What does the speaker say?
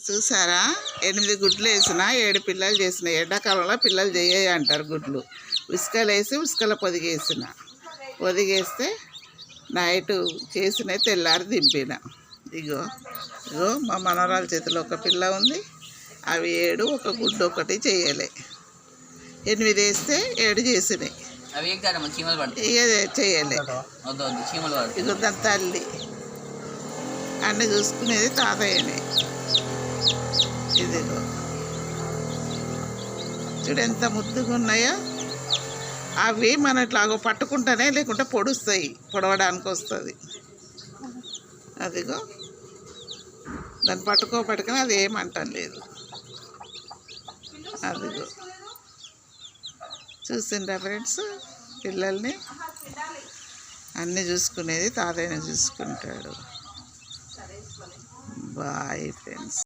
చూసారా 8 గుడ్లు వేసిన 7 పిల్లలు చేసిన. ఎండాకాలంలో పిల్లలు చేయాలి అంటారు గుడ్లు. ఉసుకలు వేసి ఉసుకల పొదిగేసిన. పొదిగేస్తే నైటు చేసిన తెల్లారి దింపిన. ఇగో ఇగో మా మనవరాల చేతిలో ఒక పిల్ల ఉంది. అవి 7, ఒక గుడ్డు ఒకటి చేయలే. 8 వేస్తే 7 చేసినాయి. ఇక చేయలే. ఇగో దాని తల్లి అన్నీ చూసుకునేది తాతయ్యనే. ఇదిగో చూడు ఎంత ముద్దుగా ఉన్నాయో. అవి మన ఇట్లాగో పట్టుకుంటేనే లేకుంటే పొడుస్తాయి, పొడవడానికి వస్తుంది. అదిగో దాన్ని పట్టుకోబట్టుకుని అది ఏమంటాం లేదు. అదిగో చూసిండ్రా ఫ్రెండ్స్, పిల్లల్ని అన్నీ చూసుకునేది తాతయ్యని చూసుకుంటాడు. Bye friends.